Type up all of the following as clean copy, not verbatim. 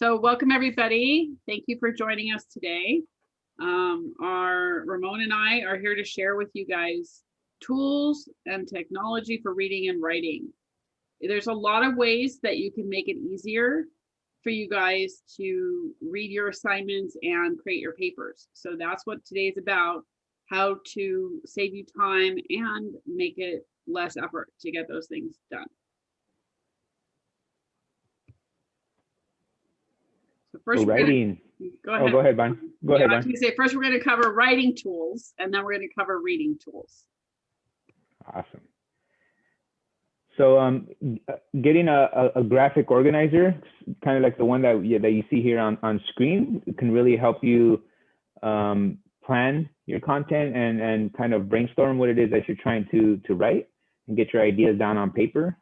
So welcome everybody. Thank you for joining us today. Our Ramon and I are here to share with you guys tools and technology for reading and writing. There's a lot of ways that you can make it easier for you guys to read your assignments and create your papers. So that's what today is about, how to save you time and make it less effort to get those things done. So first, writing. Go ahead. Oh, go ahead, Bon. Go ahead, I was Bon. going to say, first we're going to cover writing tools, and then we're going to cover reading tools. Awesome. So getting a graphic organizer, kind of like the one that you see here on screen, can really help you plan your content and kind of brainstorm what it is that you're trying to write and get your ideas down on paper.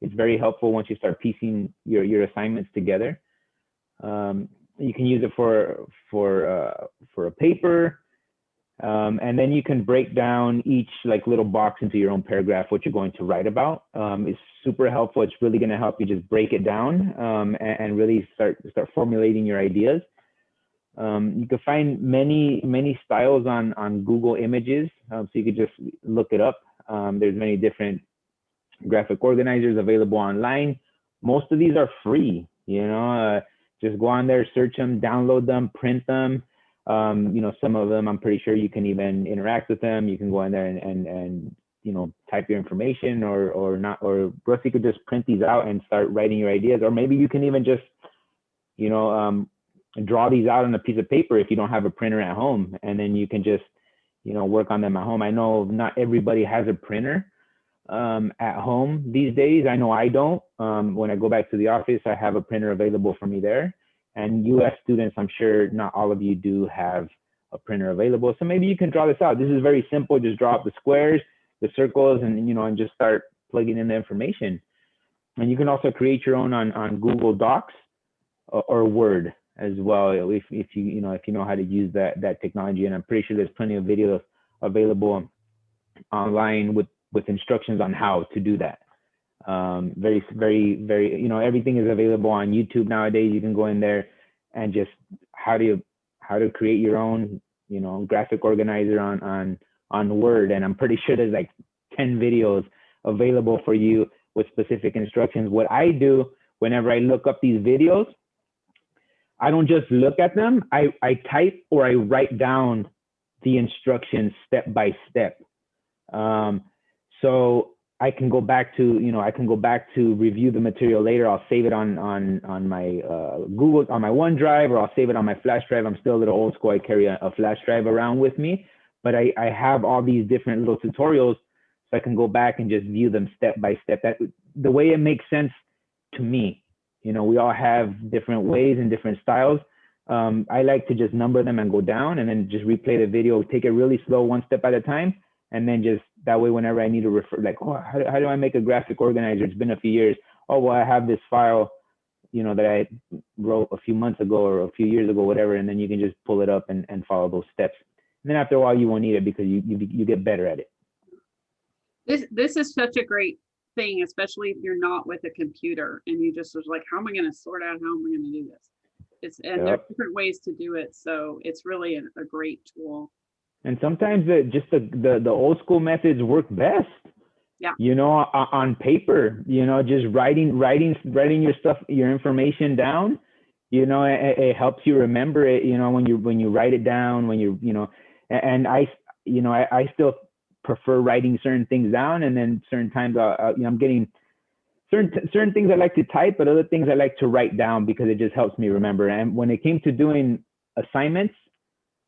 It's very helpful once you start piecing your assignments together. You can use it for a paper, and then you can break down each like little box into your own paragraph, what you're going to write about. It's super helpful. It's really going to help you just break it down and really start formulating your ideas. You can find many styles on Google Images, so you could just look it up. There's many different graphic organizers available online. Most of these are free, just go on there, search them, download them, print them. Some of them, I'm pretty sure you can even interact with them. You can go in there and type your information or not, or Russ, you could just print these out and start writing your ideas. Or maybe you can even just, draw these out on a piece of paper if you don't have a printer at home, and then you can just, work on them at home. I know not everybody has a printer at home these days. I know I don't. When I go back to the office, I have a printer available for me there. And US students, I'm sure not all of you do have a printer available. So maybe you can draw this out. This is very simple. Just draw up the squares, the circles, and just start plugging in the information. And you can also create your own on Google Docs or Word as well, if you know how to use that technology. And I'm pretty sure there's plenty of videos available online with instructions on how to do that. Very, everything is available on YouTube nowadays. You can go in there and just how to create your own, graphic organizer on Word. And I'm pretty sure there's like 10 videos available for you with specific instructions. What I do whenever I look up these videos, I don't just look at them. I type or I write down the instructions step by step. So I can go back to, review the material later. I'll save it on my Google, on my OneDrive, or I'll save it on my flash drive. I'm still a little old school. I carry a flash drive around with me, but I have all these different little tutorials, so I can go back and just view them step by step. That the way it makes sense to me. We all have different ways and different styles. I like to just number them and go down, and then just replay the video, take it really slow, one step at a time. And then just that way, whenever I need to refer, like, how do I make a graphic organizer? It's been a few years. Oh, well, I have this file, that I wrote a few months ago or a few years ago, whatever. And then you can just pull it up and follow those steps. And then after a while, you won't need it because you get better at it. This is such a great thing, especially if you're not with a computer and you just was like, how am I going to sort out how am I going to do this? There are different ways to do it. So it's really a great tool. And sometimes the old school methods work best. Yeah. On paper, just writing your stuff, your information down, it helps you remember it, when you write it down, and I still prefer writing certain things down, and then certain times I'm getting certain things I like to type, but other things I like to write down because it just helps me remember. And when it came to doing assignments,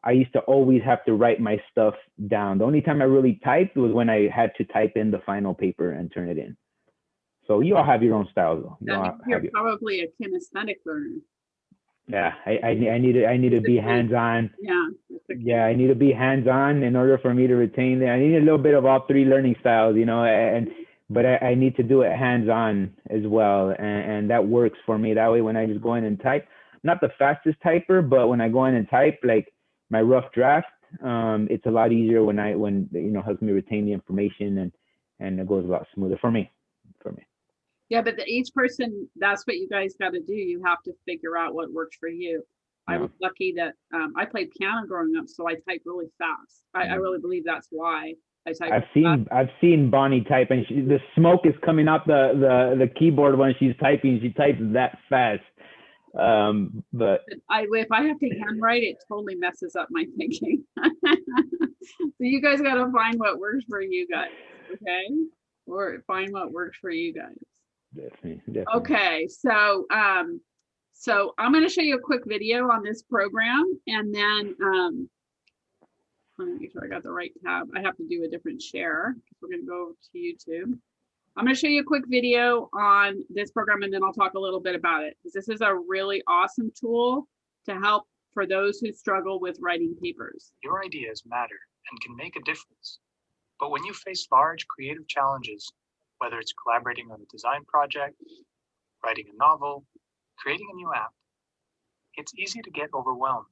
I used to always have to write my stuff down. The only time I really typed was when I had to type in the final paper and turn it in. So you all have your own styles, though. You're probably a kinesthetic learner. Yeah, I need to be hands-on. Yeah, I need to be hands-on in order for me to retain that. I need a little bit of all three learning styles, but I need to do it hands-on as well, and that works for me. That way, when I just go in and type, I'm not the fastest typer, but when I go in and type, like my rough draft, it's a lot easier when helps me retain the information, and it goes a lot smoother for me. Yeah, but each person, that's what you guys got to do. You have to figure out what works for you. I Yeah. was lucky that I played piano growing up, so I type really fast. I Mm. really believe that's why I type I've fast. seen Bonnie type, and the smoke is coming out the keyboard when she's typing. She types that fast. But If I have to handwrite, it totally messes up my thinking. So you guys got to find what works for you guys, okay? Or find what works for you guys. definitely. Okay, so I'm going to show you a quick video on this program, and then let me make sure I got the right tab. I have to do a different share. We're going to go to YouTube. I'm going to show you a quick video on this program, and then I'll talk a little bit about it, because this is a really awesome tool to help for those who struggle with writing papers. Your ideas matter and can make a difference. But when you face large creative challenges, whether it's collaborating on a design project, writing a novel, creating a new app, it's easy to get overwhelmed.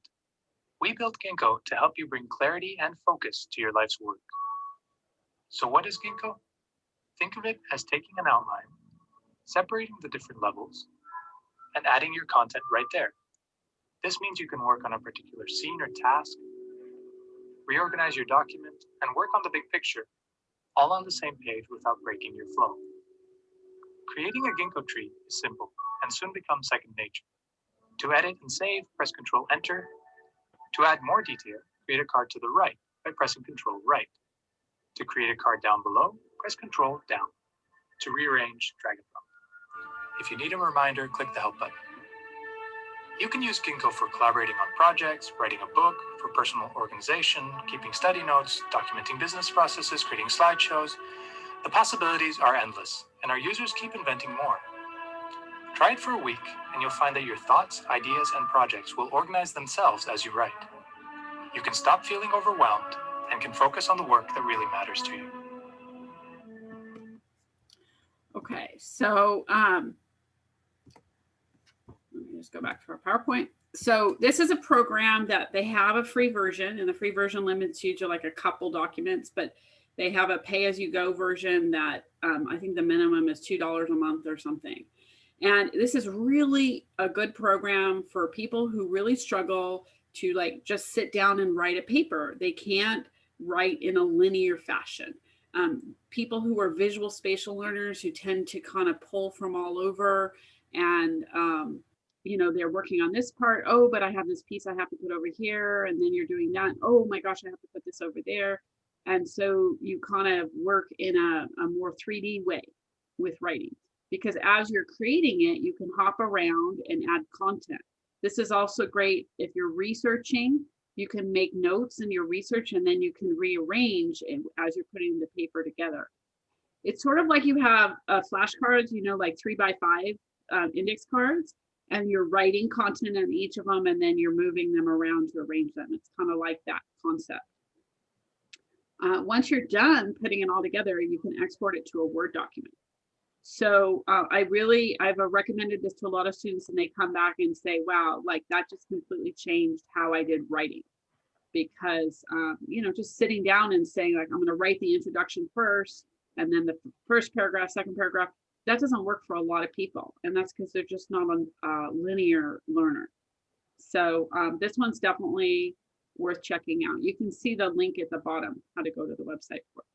We built Ginkgo to help you bring clarity and focus to your life's work. So what is Ginkgo? Think of it as taking an outline, separating the different levels, and adding your content right there. This means you can work on a particular scene or task, reorganize your document, and work on the big picture, all on the same page without breaking your flow. Creating a Ginkgo tree is simple and soon becomes second nature. To edit and save, press Ctrl Enter. To add more detail, create a card to the right by pressing Ctrl Right. To create a card down below, press Ctrl Down. To rearrange, drag and drop. If you need a reminder, click the Help button. You can use Ginkgo for collaborating on projects, writing a book, for personal organization, keeping study notes, documenting business processes, creating slideshows. The possibilities are endless, and our users keep inventing more. Try it for a week, and you'll find that your thoughts, ideas, and projects will organize themselves as you write. You can stop feeling overwhelmed and can focus on the work that really matters to you. Okay, so let me just go back to our PowerPoint. So this is a program that they have a free version, and the free version limits you to like a couple documents, but they have a pay-as-you-go version that I think the minimum is $2 a month or something. And this is really a good program for people who really struggle to like just sit down and write a paper. They can't write in a linear fashion. People who are visual spatial learners who tend to kind of pull from all over, and you know, they're working on this part. Oh, but I have this piece I have to put over here. And then you're doing that. Oh my gosh, I have to put this over there. And so you kind of work in a more 3D way with writing, because as you're creating it, you can hop around and add content. This is also great if you're researching. You can make notes in your research, and then you can rearrange as you're putting the paper together. It's sort of like you have flashcards, you know, like 3x5 index cards, and you're writing content on each of them, and then you're moving them around to arrange them. It's kind of like that concept. Once you're done putting it all together, you can export it to a Word document. So I've recommended this to a lot of students, and they come back and say, wow, like that just completely changed how I did writing. Because, you know, just sitting down and saying like, I'm going to write the introduction first, and then the first paragraph, second paragraph, that doesn't work for a lot of people. And that's because they're just not a linear learner. So this one's definitely worth checking out. You can see the link at the bottom, how to go to the website for it.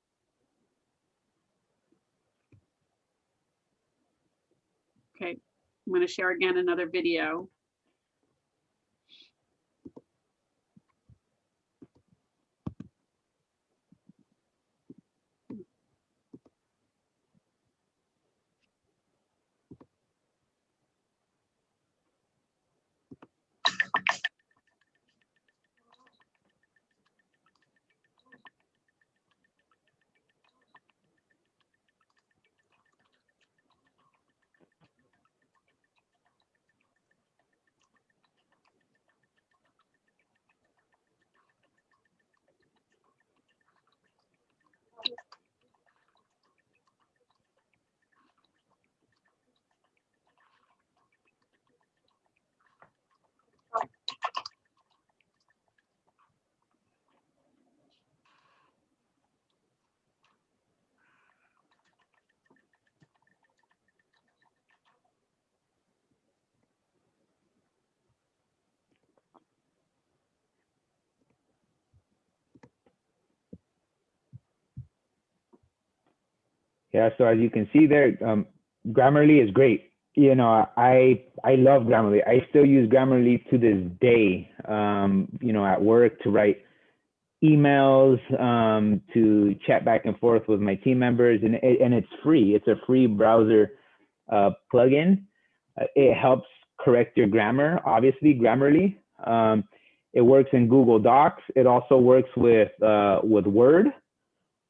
Okay, I'm going to share again another video. Yeah, so as you can see there, Grammarly is great. You know, I love Grammarly. I still use Grammarly to this day. You know, at work to write emails, to chat back and forth with my team members, and it's free. It's a free browser plugin. It helps correct your grammar, obviously, Grammarly. It works in Google Docs. It also works with Word.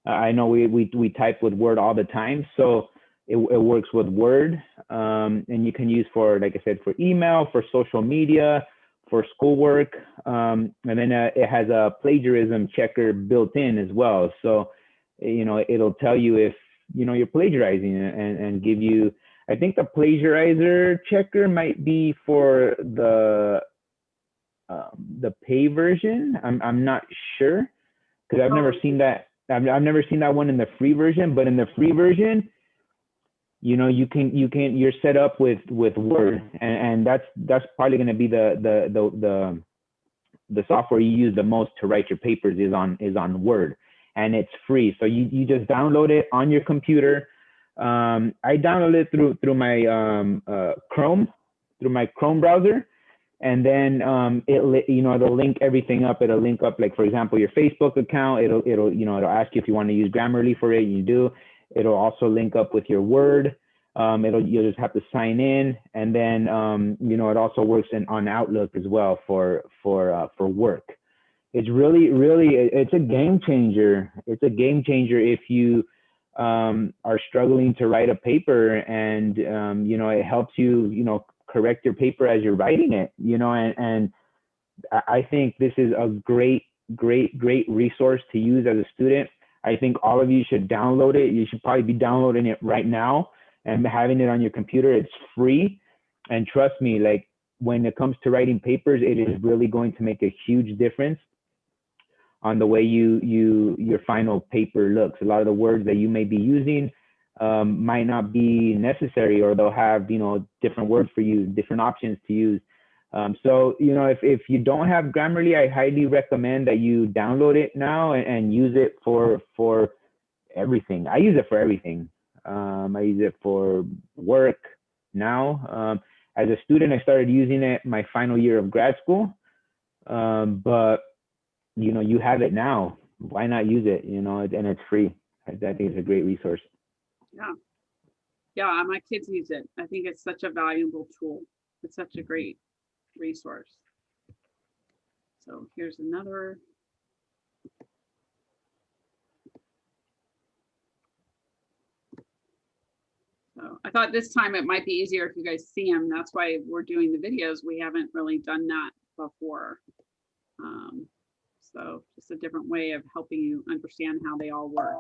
I know we type with Word all the time, so it works with Word, and you can use for, like I said, for email, for social media, for schoolwork, and then it has a plagiarism checker built in as well. So, you know, it'll tell you if, you know, you're plagiarizing, and give you, I think the plagiarizer checker might be for the pay version. I'm not sure, because I've never seen that. I've never seen that one in the free version, but in the free version, you know, you're set up with Word, and that's probably going to be the software you use the most to write your papers is on Word, and it's free. So you just download it on your computer. I downloaded it through my Chrome browser. And then you know, it'll link everything up. It'll link up, like, for example, your Facebook account. It'll you know, it'll ask you if you want to use Grammarly for it. You do. It'll also link up with your Word. You'll just have to sign in, and then you know, it also works on Outlook as well for work. It's it's a game changer. It's a game changer if you are struggling to write a paper, and you know, it helps you, you know, correct your paper as you're writing it, you know, and I think this is a great resource to use as a student. I think all of you should download it. You should probably be downloading it right now and having it on your computer. It's free. And trust me, like, when it comes to writing papers, it is really going to make a huge difference on the way your final paper looks. A lot of the words that you may be using might not be necessary, or they'll have, you know, different words for you, different options to use. So, you know, if you don't have Grammarly, I highly recommend that you download it now and use it for everything. I use it for everything. I use it for work now. As a student, I started using it my final year of grad school. But, you know, you have it now. Why not use it? You know, and it's free. I think it's a great resource. Yeah, my kids use it. I think it's such a valuable tool. It's such a great resource. So here's another. So I thought this time it might be easier if you guys see them. That's why we're doing the videos. We haven't really done that before. So just a different way of helping you understand how they all work.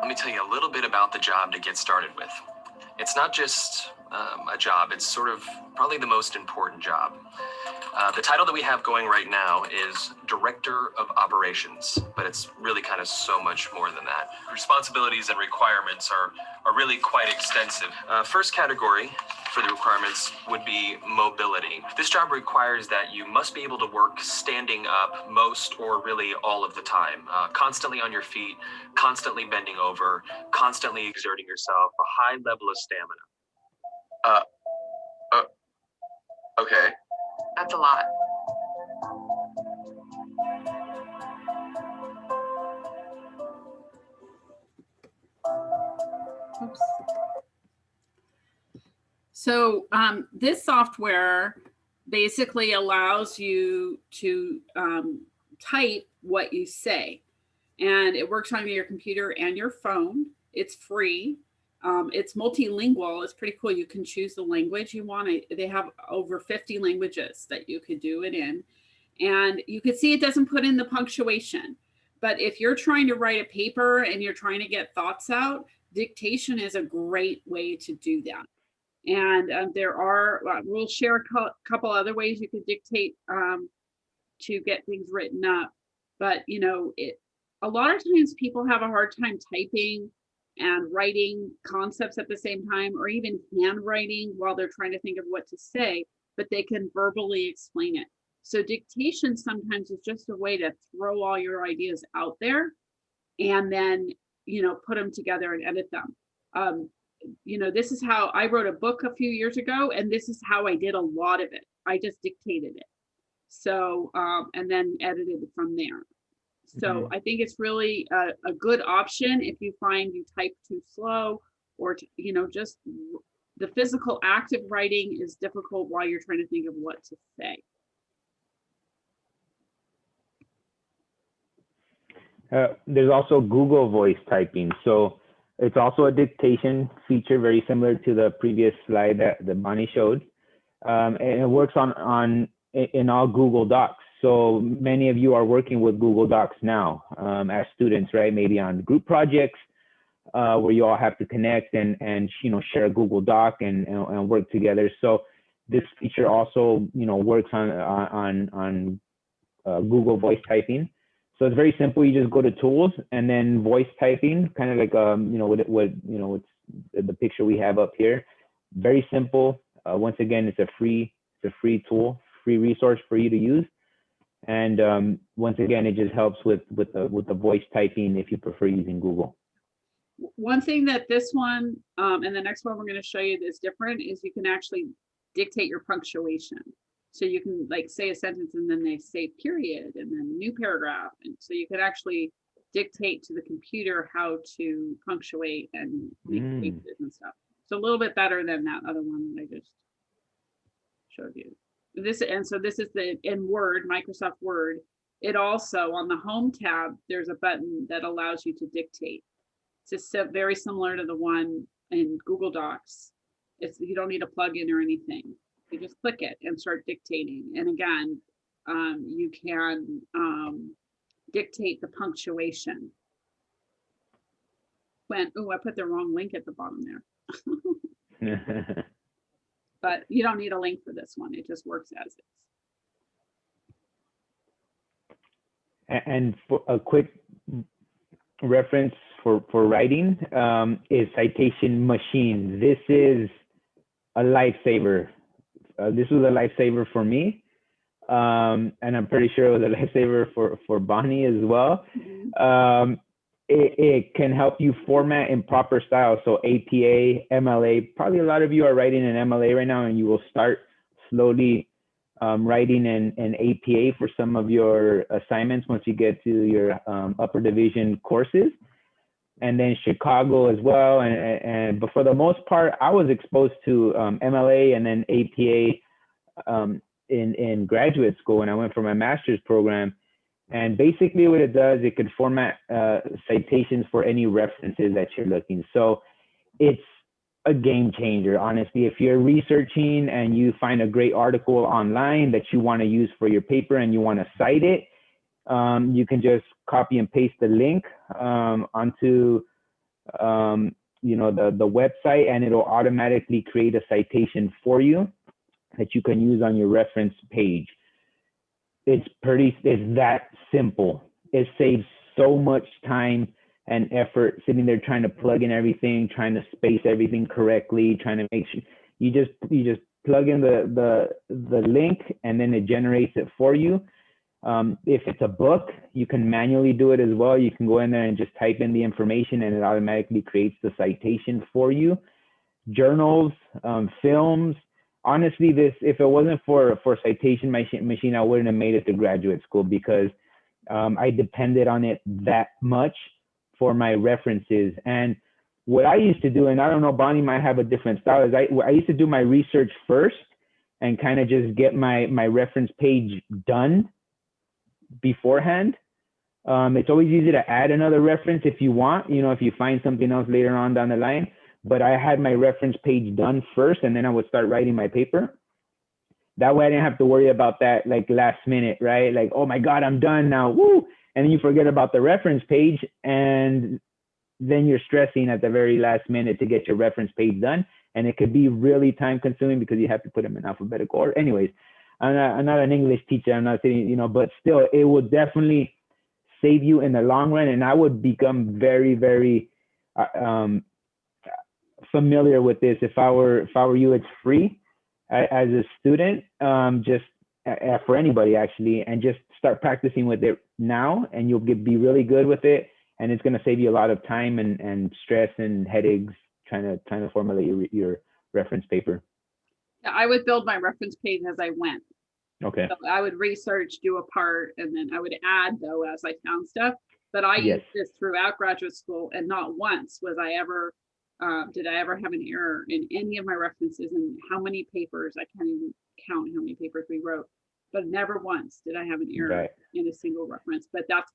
Let me tell you a little bit about the job to get started with. It's not just a job, it's sort of probably the most important job. The title that we have going right now is Director of Operations, but it's really kind of so much more than that. Responsibilities and requirements are really quite extensive. First category for the requirements would be mobility. This job requires that you must be able to work standing up most or really all of the time, constantly on your feet, constantly bending over, constantly exerting yourself, a high level of stamina. Okay. That's a lot. Oops. So this software basically allows you to type what you say, and it works on your computer and your phone. It's free. It's multilingual. It's pretty cool. You can choose the language you want. They have over 50 languages that you could do it in. And you can see it doesn't put in the punctuation. But if you're trying to write a paper and you're trying to get thoughts out, dictation is a great way to do that. And we'll share a couple other ways you could dictate to get things written up. But you know, a lot of times people have a hard time typing and writing concepts at the same time, or even handwriting while they're trying to think of what to say, but they can verbally explain it. So dictation sometimes is just a way to throw all your ideas out there and then, you know, put them together and edit them. You know, this is how I wrote a book a few years ago, and this is how I did a lot of it. I just dictated it. So, and then edited it from there. So I think it's really a good option if you find you type too slow, or, you know, just the physical act of writing is difficult while you're trying to think of what to say. There's also Google Voice typing. So it's also a dictation feature, very similar to the previous slide that Bonnie showed. And it works in all Google Docs. So many of you are working with Google Docs now as students, right? Maybe on group projects where you all have to connect and you know, share a Google Doc and work together. So this feature also, you know, works on Google Voice typing. So it's very simple. You just go to tools and then voice typing, kind of like you know, what you know, it's the picture we have up here. Very simple. Once again, it's a free tool, free resource for you to use. And once again, it just helps with the voice typing if you prefer using Google. One thing that this one and the next one we're going to show you that's different is you can actually dictate your punctuation. So you can like say a sentence and then they say period and then new paragraph. And so you can actually dictate to the computer how to punctuate and make spaces and stuff. So a little bit better than that other one that I just showed you. So this is in Word, Microsoft Word. It also, on the Home tab, there's a button that allows you to dictate. It's just very similar to the one in Google Docs. You don't need a plugin or anything. You just click it and start dictating. And again, you can dictate the punctuation. I put the wrong link at the bottom there. But you don't need a link for this one. It just works as is. And for a quick reference for writing is Citation Machine. This is a lifesaver. This was a lifesaver for me. And I'm pretty sure it was a lifesaver for Bonnie as well. It can help you format in proper style. So APA, MLA, probably a lot of you are writing an MLA right now, and you will start slowly writing an APA for some of your assignments once you get to your upper division courses. And then Chicago as well. But for the most part, I was exposed to MLA and then APA in graduate school when I went for my master's program. And basically what it does, it can format citations for any references that you're looking. So it's a game changer, honestly. If you're researching and you find a great article online that you want to use for your paper and you want to cite it, you can just copy and paste the link onto you know, the website, and it'll automatically create a citation for you that you can use on your reference page. It's that simple. It saves so much time and effort sitting there trying to plug in everything, trying to space everything correctly, trying to make sure you just plug in the link and then it generates it for you. If it's a book, you can manually do it as well. You can go in there and just type in the information and it automatically creates the citation for you. Journals, films. Honestly, if it wasn't for Citation Machine, I wouldn't have made it to graduate school because I depended on it that much for my references. And what I used to do, and I don't know, Bonnie might have a different style, is I used to do my research first and kind of just get my reference page done beforehand. It's always easy to add another reference if you want, you know, if you find something else later on down the line. But I had my reference page done first, and then I would start writing my paper. That way I didn't have to worry about that like last minute, right? Like, oh my God, I'm done now, woo! And then you forget about the reference page, and then you're stressing at the very last minute to get your reference page done. And it could be really time consuming because you have to put them in alphabetical order. Anyways, I'm not an English teacher. I'm not saying, you know, but still, it will definitely save you in the long run. And I would become very, very familiar with this if I were you. It's free as a student, just for anybody actually, and just start practicing with it now, and you'll be really good with it. And it's going to save you a lot of time and stress and headaches trying to formulate your reference paper. Yeah, I would build my reference page as I went. Okay. So I would research, do a part, and then I would add though as I found stuff. But I Yes. used this throughout graduate school, and not once did I ever have an error in any of my references. And how many papers, I can't even count how many papers we wrote, but never once did I have an error Right. in a single reference. But that's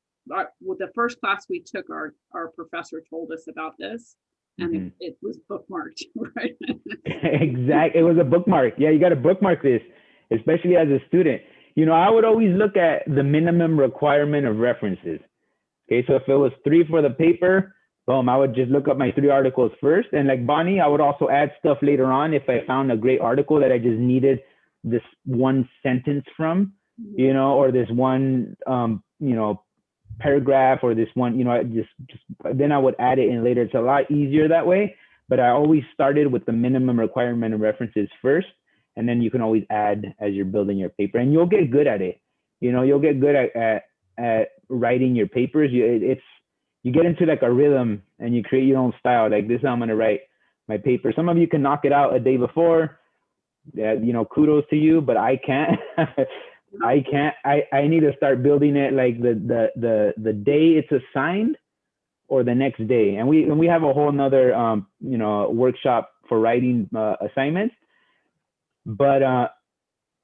with the first class we took, our professor told us about this, and it was bookmarked, right? Exactly. It was a bookmark. Yeah, you got to bookmark this, especially as a student. You know, I would always look at the minimum requirement of references. Okay, so if it was 3 for the paper, boom, I would just look up my 3 articles first. And like Bonnie, I would also add stuff later on if I found a great article that I just needed this one sentence from, you know, or this one, you know, paragraph, or this one, you know, just then I would add it in later. It's a lot easier that way. But I always started with the minimum requirement of references first, and then you can always add as you're building your paper, and you'll get good at it. You know, you'll get good at writing your papers. You get into like a rhythm, and you create your own style. Like, this is how I'm going to write my paper. Some of you can knock it out a day before. You know, kudos to you, but I can't. I can't. I need to start building it like the day it's assigned, or the next day. And we have a whole nother you know, workshop for writing assignments. But I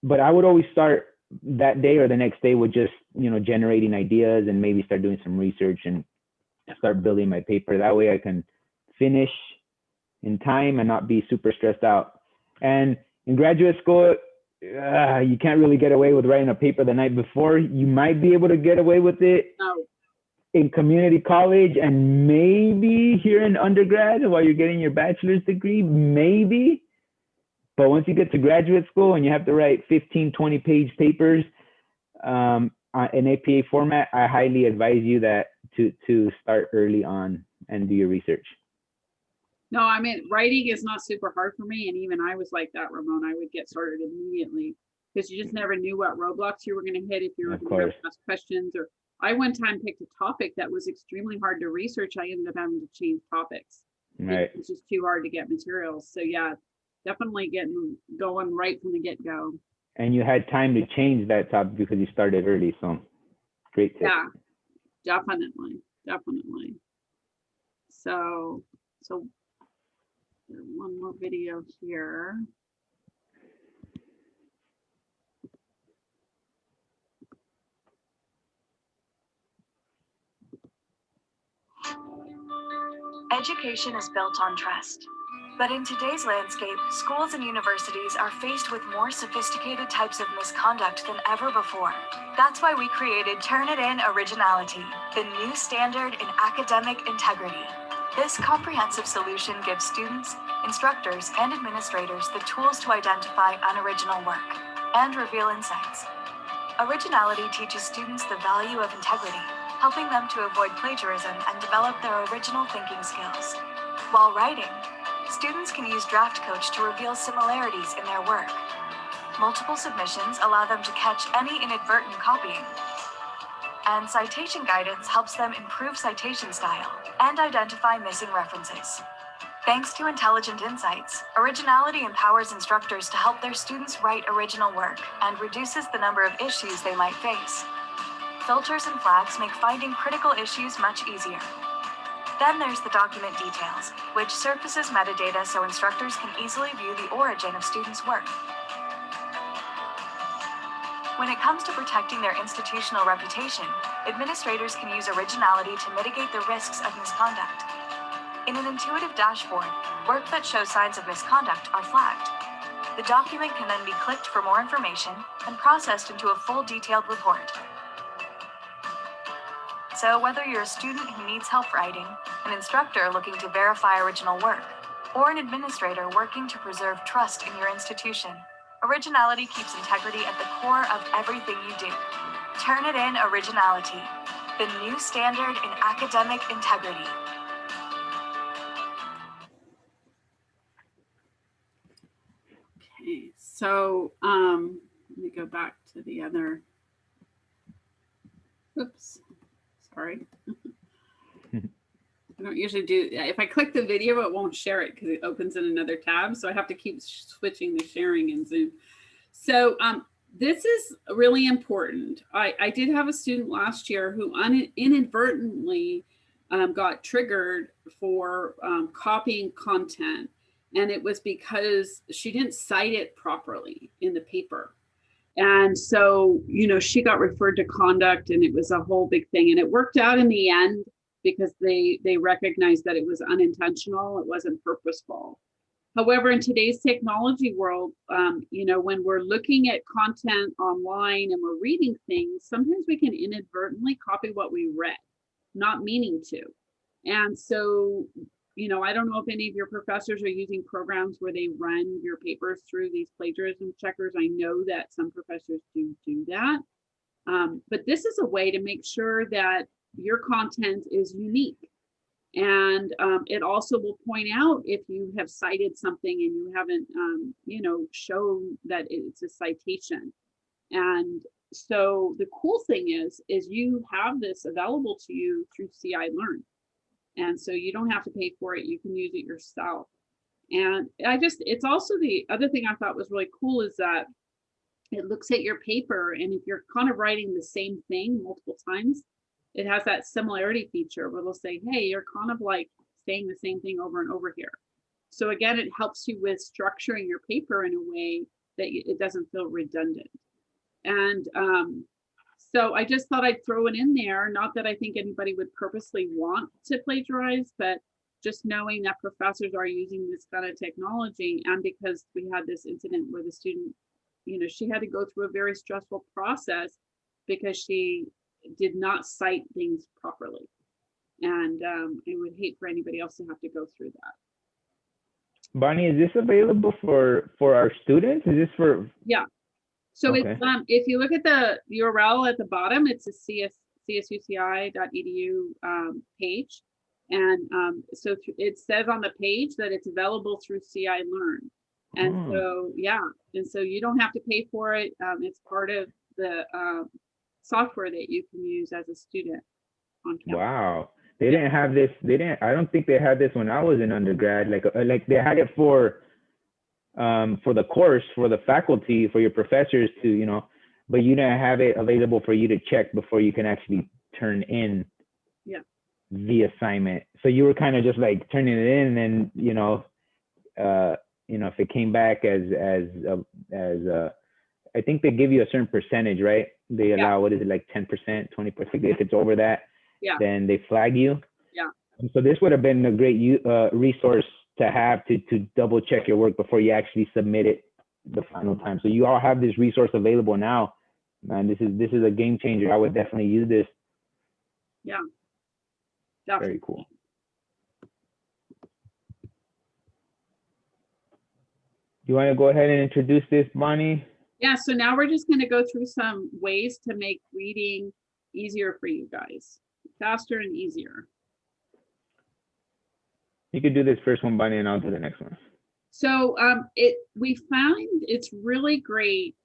would always start that day or the next day with just, you know, generating ideas, and maybe start doing some research and start building my paper. That way I can finish in time and not be super stressed out. And in graduate school, you can't really get away with writing a paper the night before. You might be able to get away with it in community college, and maybe here in undergrad while you're getting your bachelor's degree, maybe. But once you get to graduate school and you have to write 15, 20-page papers in APA format, I highly advise you that to start early on and do your research. No, I mean, writing is not super hard for me. And even I was like that, Ramon. I would get started immediately because you just never knew what roadblocks you were going to hit if you were going to ask questions. Or I one time picked a topic that was extremely hard to research. I ended up having to change topics. Right. It's just too hard to get materials. So yeah, definitely getting going right from the get-go. And you had time to change that topic because you started early. So great tip. Yeah, definitely. So one more video here. Education is built on trust. But in today's landscape, schools and universities are faced with more sophisticated types of misconduct than ever before. That's why we created Turnitin Originality, the new standard in academic integrity. This comprehensive solution gives students, instructors, and administrators the tools to identify unoriginal work and reveal insights. Originality teaches students the value of integrity, helping them to avoid plagiarism and develop their original thinking skills. While writing, students can use Draft Coach to reveal similarities in their work. Multiple submissions allow them to catch any inadvertent copying. And citation guidance helps them improve citation style and identify missing references. Thanks to intelligent insights, Originality empowers instructors to help their students write original work and reduces the number of issues they might face. Filters and flags make finding critical issues much easier. Then there's the document details, which surfaces metadata so instructors can easily view the origin of students' work. When it comes to protecting their institutional reputation, administrators can use Originality to mitigate the risks of misconduct. In an intuitive dashboard, work that shows signs of misconduct are flagged. The document can then be clicked for more information and processed into a full detailed report. So whether you're a student who needs help writing, an instructor looking to verify original work, or an administrator working to preserve trust in your institution, Originality keeps integrity at the core of everything you do. Turnitin Originality, the new standard in academic integrity. Okay, so let me go back to the other. Oops, sorry. I don't usually do, if I click the video, it won't share it because it opens in another tab. So I have to keep switching the sharing in Zoom. So this is really important. I did have a student last year who inadvertently got triggered for copying content. And it was because she didn't cite it properly in the paper. And so, you know, she got referred to conduct and it was a whole big thing. And it worked out in the end because they recognized that it was unintentional, it wasn't purposeful. However, in today's technology world, you know, when we're looking at content online and we're reading things, sometimes we can inadvertently copy what we read, not meaning to. And so, you know, I don't know if any of your professors are using programs where they run your papers through these plagiarism checkers. I know that some professors do that. But this is a way to make sure that your content is unique. And it also will point out if you have cited something and you haven't, you know, shown that it's a citation. And so the cool thing is you have this available to you through CI Learn. And so you don't have to pay for it. You can use it yourself. And it's also the other thing I thought was really cool is that it looks at your paper. And if you're kind of writing the same thing multiple times, it has that similarity feature where they'll say, hey, you're kind of like saying the same thing over and over here. So again, it helps you with structuring your paper in a way that it doesn't feel redundant. And so I just thought I'd throw it in there. Not that I think anybody would purposely want to plagiarize, but just knowing that professors are using this kind of technology. And because we had this incident where the student, you know, she had to go through a very stressful process because she did not cite things properly. And I would hate for anybody else to have to go through that. Bonnie, is this available for our students? Is this for? Yeah. So okay. It's if you look at the URL at the bottom, it's a csuci.edu page. And so it says on the page that it's available through CI Learn. And so, yeah, and so you don't have to pay for it. It's part of the software that you can use as a student on campus. Wow. They didn't have this. I don't think they had this when I was in undergrad. Like they had it for the course, for the faculty, for your professors to, you know, but you didn't have it available for you to check before you can actually turn in the assignment. So you were kind of just like turning it in, and then, you know, if it came back as I think they give you a certain percentage, right? They allow, what is it, like 10%, 20%? If it's over that, then they flag you. Yeah. And so this would have been a great resource to have to double check your work before you actually submit it the final time. So you all have this resource available now, man. This is a game changer. I would definitely use this. Yeah. Definitely. Very cool. You want to go ahead and introduce this, Bonnie? Yeah, so now we're just going to go through some ways to make reading easier for you guys, faster and easier. You could do this first one, Bonnie, and I'll do the next one. So we found it's really great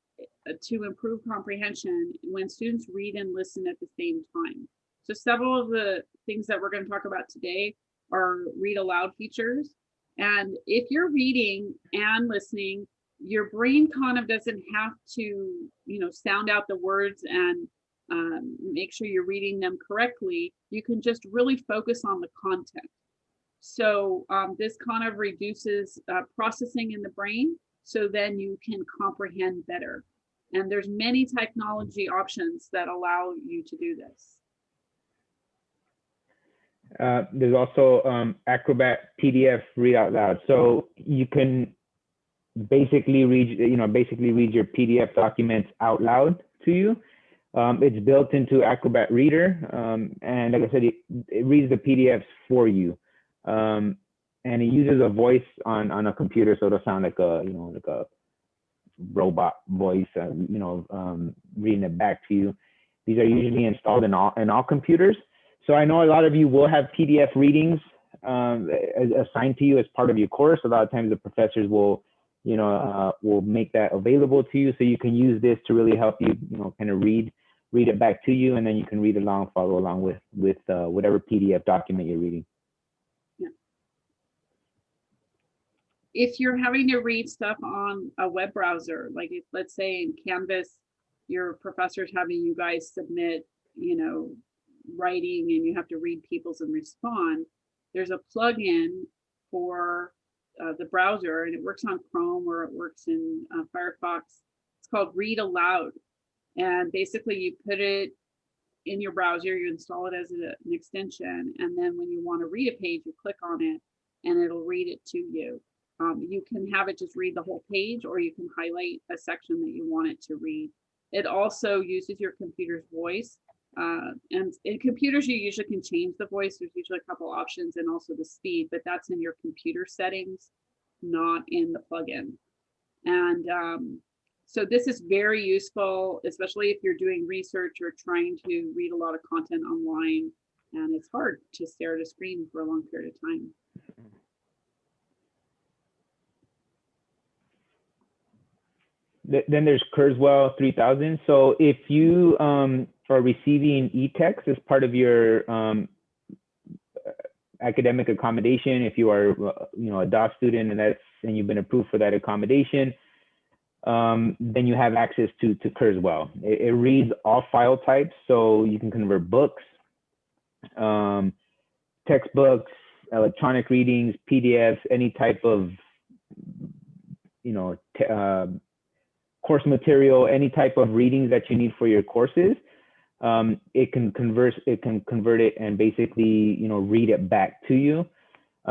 to improve comprehension when students read and listen at the same time. So several of the things that we're going to talk about today are read aloud features. And if you're reading and listening, your brain kind of doesn't have to, you know, sound out the words and make sure you're reading them correctly. You can just really focus on the content. So this kind of reduces processing in the brain, so then you can comprehend better. And there's many technology options that allow you to do this. There's also Acrobat PDF read out loud. So you can basically read your PDF documents out loud to you. It's built into Acrobat Reader, and like I said, it reads the PDFs for you, and it uses a voice on a computer, so it'll sound like a robot voice, reading it back to you. These are usually installed in all computers. So I know a lot of you will have PDF readings assigned to you as part of your course. A lot of times the professors will make that available to you, so you can use this to really help you, kind of read it back to you, and then you can read along, follow along with whatever PDF document you're reading. If you're having to read stuff on a web browser, like if, let's say in Canvas, your professor's having you guys submit, writing, and you have to read people's and respond, there's a plugin for the browser, and it works on Chrome or it works in Firefox. It's called Read Aloud. And basically you put it in your browser, you install it as an extension, and then when you want to read a page, you click on it and it'll read it to you. You can have it just read the whole page, or you can highlight a section that you want it to read. It also uses your computer's voice. And in computers, you usually can change the voice. There's usually a couple options, and also the speed, but that's in your computer settings, not in the plugin. And so this is very useful, especially if you're doing research or trying to read a lot of content online, and it's hard to stare at a screen for a long period of time. Then there's Kurzweil 3000. So if you are receiving e-text as part of your academic accommodation, if you are a DOS student and you've been approved for that accommodation, then you have access to Kurzweil. It reads all file types, so you can convert books, textbooks, electronic readings, PDFs, any type of course material, any type of readings that you need for your courses. It can convert it and basically read it back to you.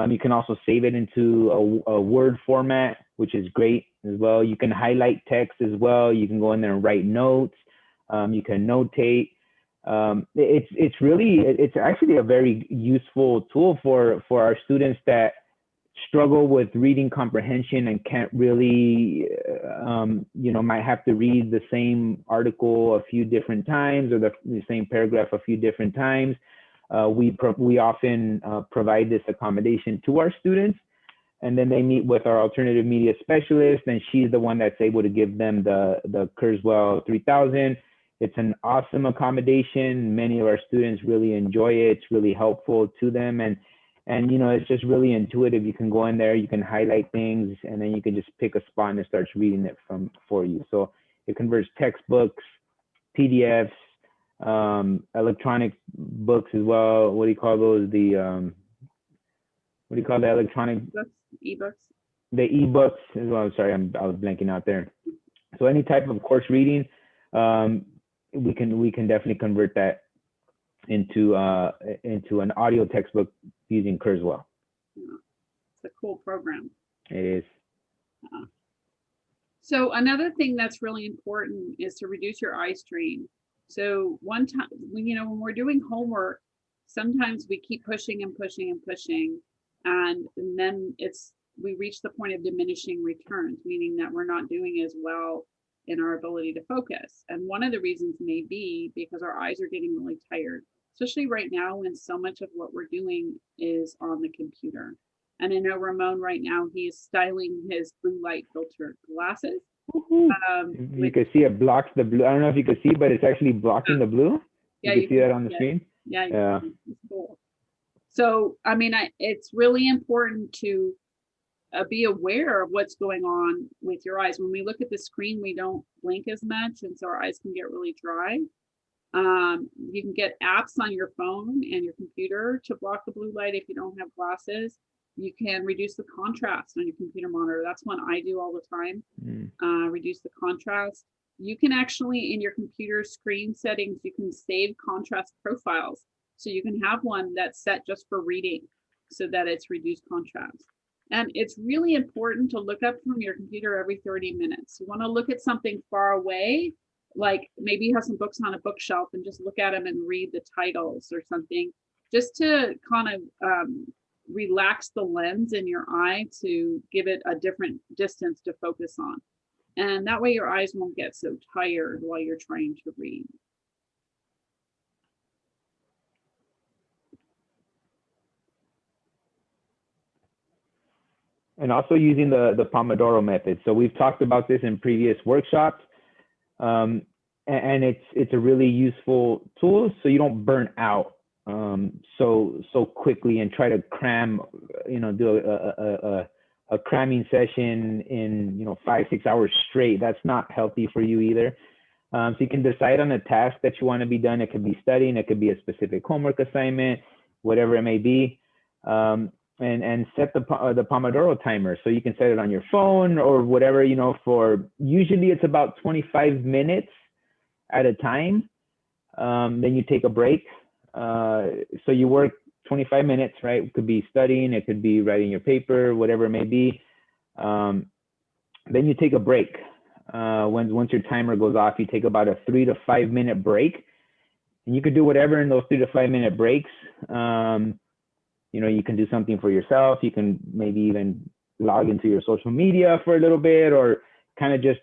You can also save it into a Word format, which is great as well. You can highlight text as well. You can go in there and write notes. You can notate. It's actually a very useful tool for our students that struggle with reading comprehension and can't really, might have to read the same article a few different times, or the same paragraph a few different times. We often provide this accommodation to our students, and then they meet with our alternative media specialist, and she's the one that's able to give them the Kurzweil 3000. It's an awesome accommodation. Many of our students really enjoy it. It's really helpful to them, and it's just really intuitive. You can go in there, you can highlight things, and then you can just pick a spot and it starts reading it for you. So it converts textbooks, PDFs, electronic books as well. What do you call those? What do you call the electronic? Ebooks. The ebooks as well. Sorry, I was blanking out there. So any type of course reading, we can definitely convert that into an audio textbook using Kurzweil. Yeah. It's a cool program. It is. So another thing that's really important is to reduce your eye strain. So one time, when we're doing homework, sometimes we keep pushing and pushing and pushing, and then we reach the point of diminishing returns, meaning that we're not doing as well in our ability to focus. And one of the reasons may be because our eyes are getting really tired, especially right now when so much of what we're doing is on the computer. And I know Ramon right now, he is styling his blue light filter glasses. You can see it blocks the blue. I don't know if you can see, but it's actually blocking the blue. Yeah, you can see that on the screen. Yeah. It's cool. So, it's really important to be aware of what's going on with your eyes. When we look at the screen, we don't blink as much, and so our eyes can get really dry. You can get apps on your phone and your computer to block the blue light if you don't have glasses. You can reduce the contrast on your computer monitor. That's one I do all the time. Reduce the contrast. You can actually, in your computer screen settings, you can save contrast profiles. So you can have one that's set just for reading so that it's reduced contrast. And it's really important to look up from your computer every 30 minutes. You want to look at something far away, like maybe you have some books on a bookshelf and just look at them and read the titles or something, just to kind of relax the lens in your eye to give it a different distance to focus on. And that way your eyes won't get so tired while you're trying to read. And also using the Pomodoro method. So we've talked about this in previous workshops, and it's a really useful tool so you don't burn out so quickly and try to cram, do a cramming session in 5-6 hours straight. That's not healthy for you either. So you can decide on a task that you want to be done. It could be studying, it could be a specific homework assignment, whatever it may be. And set the Pomodoro timer. So you can set it on your phone or whatever, for usually it's about 25 minutes at a time. Then you take a break. So you work 25 minutes, right? It could be studying, it could be writing your paper, whatever it may be. Then you take a break. Once your timer goes off, you take about a 3 to 5 minute break. And you could do whatever in those 3 to 5 minute breaks. You can do something for yourself. You can maybe even log into your social media for a little bit, or kind of just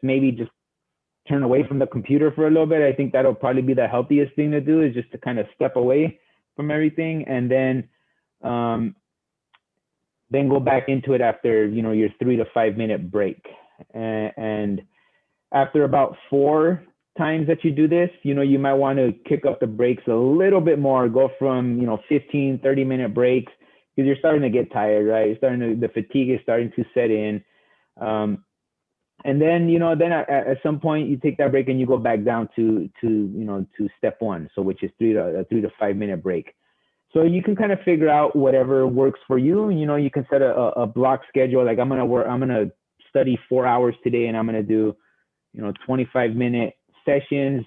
turn away from the computer for a little bit. I think that'll probably be the healthiest thing to do, is just to kind of step away from everything, and then go back into it after, your 3 to 5 minute break. And after about 4 times that you do this, you might want to kick up the brakes a little bit more, go from, 15, 30 minute breaks, because you're starting to get tired, right? The fatigue is starting to set in. And then, at some point you take that break and you go back down to step 1. So which is a 3 to 5 minute break. So you can kind of figure out whatever works for you. You can set a block schedule. Like I'm going to study 4 hours today, and I'm going to do, 25 minute sessions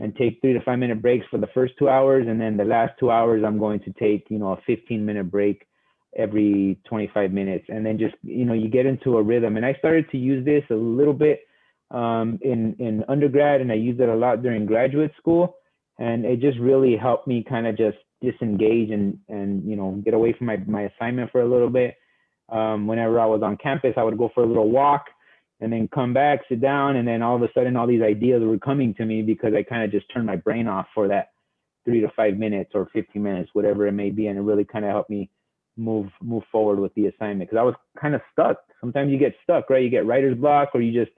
and take 3 to 5 minute breaks for the first 2 hours. And then the last 2 hours, I'm going to take, a 15-minute break every 25 minutes. And then just, you get into a rhythm. And I started to use this a little bit in undergrad, and I used it a lot during graduate school. And it just really helped me kind of just disengage and get away from my assignment for a little bit. Whenever I was on campus, I would go for a little walk and then come back, sit down, and then all of a sudden all these ideas were coming to me because I kind of just turned my brain off for that 3 to 5 minutes or 15 minutes, whatever it may be. And it really kind of helped me move forward with the assignment, because I was kind of stuck. Sometimes you get stuck, right? You get writer's block, or you just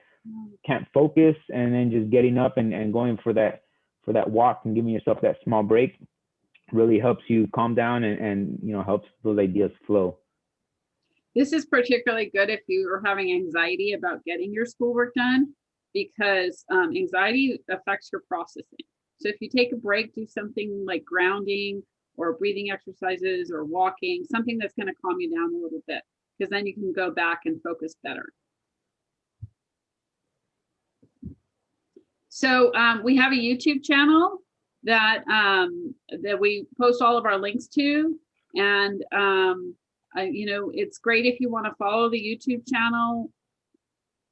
can't focus, and then just getting up and going for that walk and giving yourself that small break really helps you calm down and helps those ideas flow. This is particularly good if you are having anxiety about getting your schoolwork done, because anxiety affects your processing. So if you take a break, do something like grounding or breathing exercises or walking, something that's going to calm you down a little bit, because then you can go back and focus better. So we have a YouTube channel that we post all of our links to, and it's great if you want to follow the YouTube channel.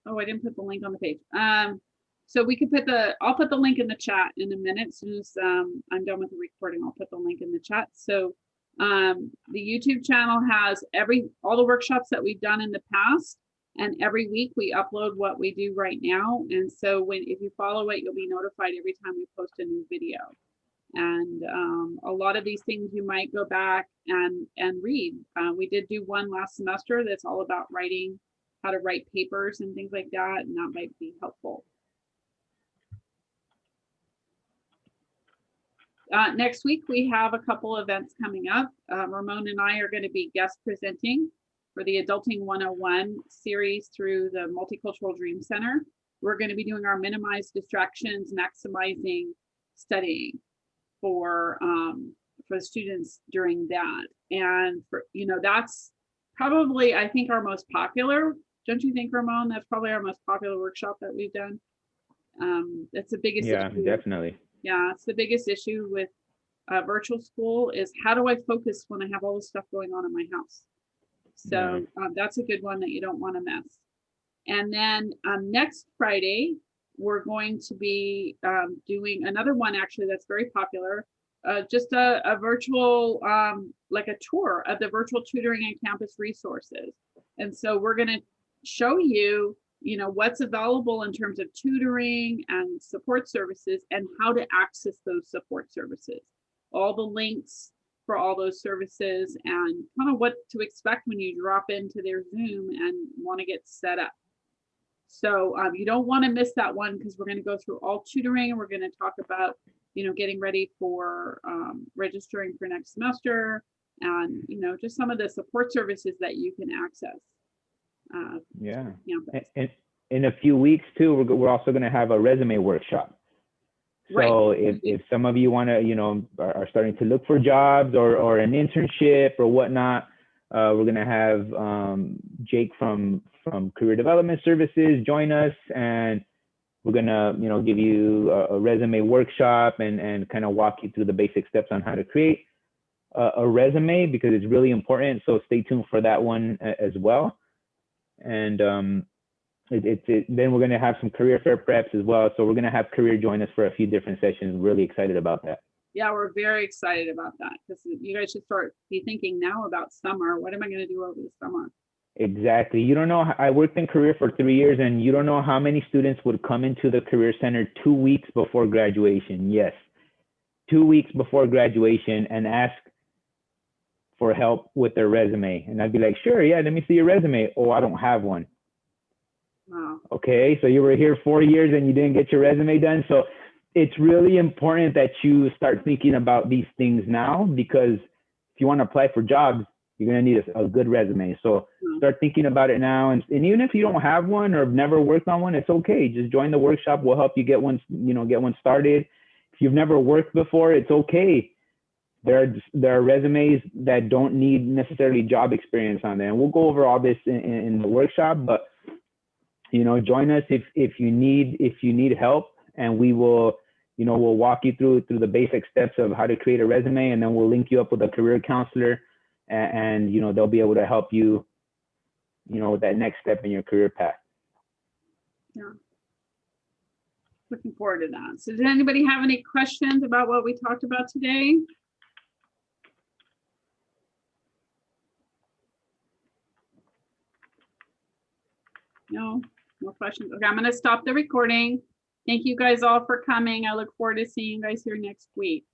Oh, I didn't put the link on the page. So we could I'll put the link in the chat in a minute. As soon as I'm done with the recording, I'll put the link in the chat. So the YouTube channel has all the workshops that we've done in the past, and every week we upload what we do right now. And so if you follow it, you'll be notified every time we post a new video. And a lot of these things you might go back and read. We did do one last semester that's all about writing, how to write papers and things like that, and that might be helpful. Next week, we have a couple events coming up. Ramon and I are going to be guest presenting for the Adulting 101 series through the Multicultural Dream Center. We're going to be doing our Minimize Distractions, Maximizing Studying for students during that. And that's probably, I think, our most popular. Don't you think, Ramon? That's probably our most popular workshop that we've done. That's the biggest issue. Definitely. Yeah, it's the biggest issue with virtual school is, how do I focus when I have all this stuff going on in my house? So that's a good one that you don't want to miss. And then next Friday, we're going to be doing another one, actually, that's very popular, just a virtual, like a tour of the virtual tutoring and campus resources. And so we're going to show you you know, what's available in terms of tutoring and support services and how to access those support services. All the links for all those services and kind of what to expect when you drop into their Zoom and want to get set up. So you don't want to miss that one because we're going to go through all tutoring and we're going to talk about, you know, getting ready for registering for next semester and, you know, just some of the support services that you can access. Yeah. Campus. And in a few weeks too, we're also going to have a resume workshop. So Right. if some of you want to, you know, are starting to look for jobs or an internship or whatnot, we're going to have Jake from Career Development Services join us, and we're going to, you know, give you a resume workshop and kind of walk you through the basic steps on how to create a resume, because it's really important. So stay tuned for that one as well. And then we're going to have some career fair preps as well. So we're going to have Career join us for a few different sessions. Really excited about that. Yeah, we're very excited about that because you guys should be thinking now about summer. What am I going to do over the summer? Exactly. You don't know. I worked in Career for 3 years, and you don't know how many students would come into the Career Center 2 weeks before graduation. Yes, 2 weeks before graduation and ask for help with their resume. And I'd be like, sure, yeah, let me see your resume. Oh, I don't have one. Wow. Okay, so you were here 4 years and you didn't get your resume done. So it's really important that you start thinking about these things now, because if you want to apply for jobs, you're going to need a good resume. So start thinking about it now. And even if you don't have one or have never worked on one, it's okay. Just join the workshop. We'll help you get one, you know, get one started. If you've never worked before, it's okay. There are resumes that don't need necessarily job experience on there. And we'll go over all this in the workshop, but you know, join us if you need help, and we will, you know, we'll walk you through the basic steps of how to create a resume, and then we'll link you up with a career counselor, and you know, they'll be able to help you, you know, with that next step in your career path. Yeah. Looking forward to that. So does anybody have any questions about what we talked about today? No questions. Okay, I'm going to stop the recording. Thank you guys all for coming. I look forward to seeing you guys here next week.